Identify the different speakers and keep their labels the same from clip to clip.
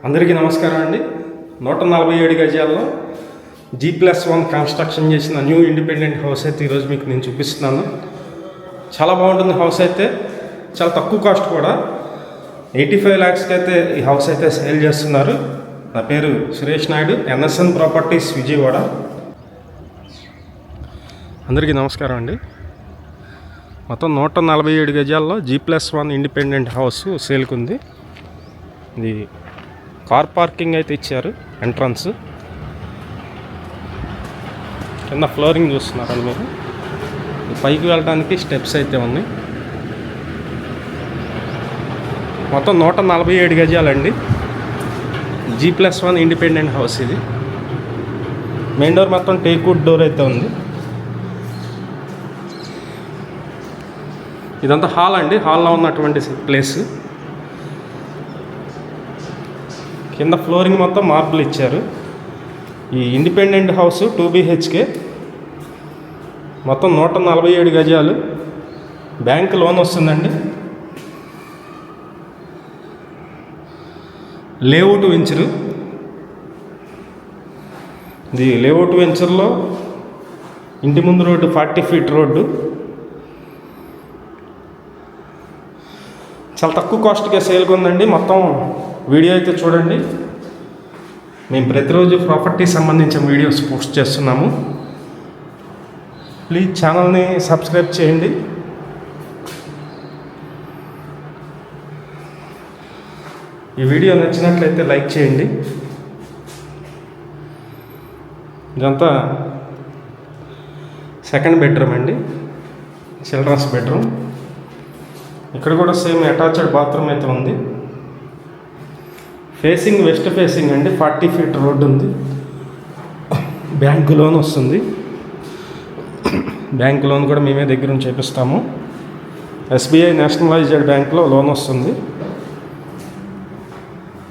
Speaker 1: అందరికీ నమస్కారం అండి. 147 గజాల్లో G+1 కన్స్ట్రక్షన్ చేసిన న్యూ ఇండిపెండెంట్ హౌస్ అయితే ఈరోజు మీకు నేను చూపిస్తున్నాను. చాలా బాగుంటుంది హౌస్ అయితే, చాలా తక్కువ కాస్ట్ కూడా. 85 lakhsకి అయితే ఈ హౌస్ అయితే సేల్ చేస్తున్నారు. నా పేరు సురేష్ నాయుడు, NSN ప్రాపర్టీస్ విజయవాడ. అందరికీ నమస్కారం అండి. మొత్తం 147 గజాల్లో G+1 ఇండిపెండెంట్ హౌస్ సేల్కి ఉంది. ఇది కార్ పార్కింగ్ అయితే ఇచ్చారు. ఎంట్రన్స్ కింద ఫ్లోరింగ్ చూస్తున్నారండి మీరు. పైకి వెళ్ళడానికి స్టెప్స్ అయితే ఉన్నాయి. మొత్తం 147 గజాలండి. G+1 ఇండిపెండెంట్ హౌస్ ఇది. మెయిన్ డోర్ మొత్తం టేక్వుడ్ డోర్ అయితే ఉంది. ఇదంతా హాల్ అండి. హాల్లో ఉన్నటువంటి ప్లేస్. కింద ఫ్లోరింగ్ మొత్తం మార్బుల్ ఇచ్చారు. ఈ ఇండిపెండెంట్ హౌస్ 2 BHK, మొత్తం 147 గజాలు. బ్యాంక్ లోన్ వస్తుందండి. Layout venture. ఇది లేఅవుట్ వెంచర్లో ఇంటి ముందు రోడ్డు 40 feet రోడ్డు. చాలా తక్కువ కాస్ట్గా సేల్గా ఉందండి. మొత్తం వీడియో అయితే చూడండి. మేము ప్రతిరోజు ప్రాపర్టీ సంబంధించిన వీడియోస్ పోస్ట్ చేస్తున్నాము. ప్లీజ్ ఛానల్ని సబ్స్క్రైబ్ చేయండి. ఈ వీడియో నచ్చినట్లయితే లైక్ చేయండి. ఇదంతా సెకండ్ బెడ్రూమ్ అండి, చిల్డ్రన్స్ బెడ్రూమ్. ఇక్కడ కూడా సేమ్ అటాచ్డ్ బాత్రూమ్ అయితే ఉంది. ఫేసింగ్ వెస్ట్ ఫేసింగ్ అండి. 40 feet రోడ్డు ఉంది. బ్యాంకు లోన్ వస్తుంది. బ్యాంక్ లోన్ కూడా మేమే దగ్గర నుంచి చేపిస్తాము. SBI నేషనలైజ్డ్ బ్యాంక్లో లోన్ వస్తుంది.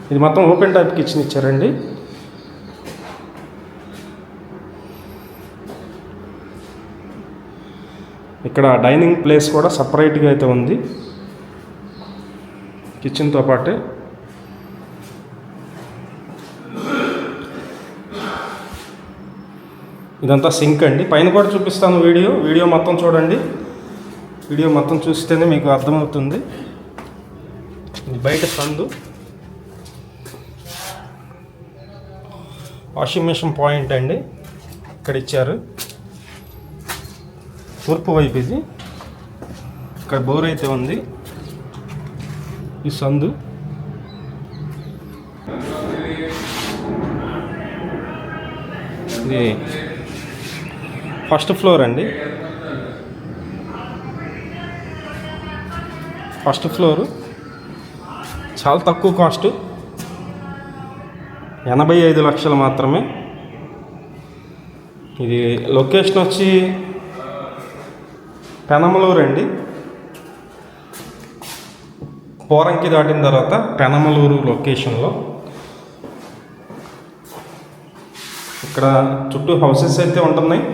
Speaker 1: ఇది మొత్తం ఓపెన్ టైప్ కిచెన్ ఇచ్చారండి. ఇక్కడ డైనింగ్ ప్లేస్ కూడా సపరేట్గా అయితే ఉంది కిచెన్తో పాటే. ఇదంతా సింక్ అండి. పైన కూడా చూపిస్తాను. వీడియో మొత్తం చూడండి. వీడియో మొత్తం చూస్తేనే మీకు అర్థమవుతుంది. ఇది బయట సందు. వాషింగ్ మెషిన్ పాయింట్ అండి ఇక్కడ ఇచ్చారు. తూర్పు వైపు ఇది. ఇక్కడ బోర్ అయితే ఉంది. ఈ సందు. ఇది ఫస్ట్ ఫ్లోర్ అండి. ఫస్ట్ ఫ్లోరు చాలా తక్కువ కాస్ట్, 85 లక్షలు మాత్రమే. ఇది లొకేషన్ వచ్చి పెనమలూరు అండి. పోరంకి దాటిన తర్వాత పెనమలూరు లొకేషన్లో. ఇక్కడ చుట్టూ హౌసెస్ అయితే ఉంటున్నాయి.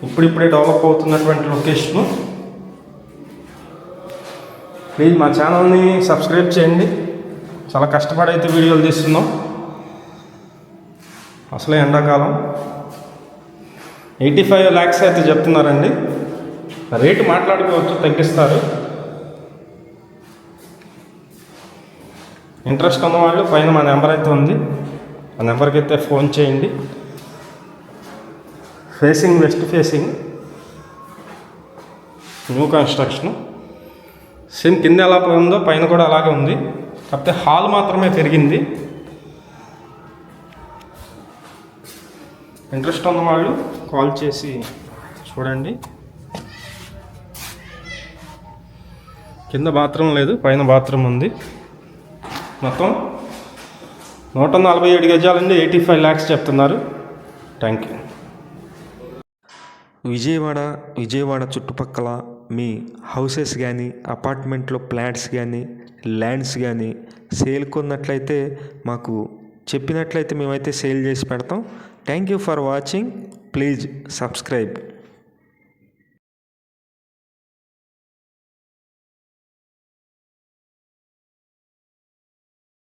Speaker 1: ఇప్పుడిప్పుడే డెవలప్ అవుతున్నటువంటి లొకేషను. ప్లీజ్ మా ఛానల్ని సబ్స్క్రైబ్ చేయండి. చాలా కష్టపడి అయితే వీడియోలు తీస్తున్నాం. అసలే ఎండాకాలం. 85 lakhs అయితే చెప్తున్నారండి. రేటు మాట్లాడుకోవచ్చు, తగ్గిస్తారు. ఇంట్రెస్ట్ ఉన్నవాళ్ళు పైన మా నెంబర్ అయితే ఉంది. ఆ నెంబర్కి అయితే ఫోన్ చేయండి. Facing west facing, new construction. Same కింద ఎలా ఉందో పైన కూడా అలాగే ఉంది. కాకపోతే హాల్ మాత్రమే పెరిగింది. ఇంట్రెస్ట్ ఉన్నవాళ్ళు కాల్ చేసి చూడండి. కింద బాత్రూమ్ లేదు, పైన బాత్రూమ్ ఉంది. మొత్తం 147 గజాలండి. 85 lakhs చెప్తున్నారు. Thank you.
Speaker 2: విజయవాడ చుట్టుపక్కల మీ హౌసెస్ కానీ, అపార్ట్మెంట్లో ఫ్లాట్స్ కానీ, ల్యాండ్స్ కానీ సేల్కి ఉన్నట్లయితే మాకు చెప్పినట్లయితే మేమైతే సేల్ చేసి పెడతాం. Thank you for watching. Please subscribe.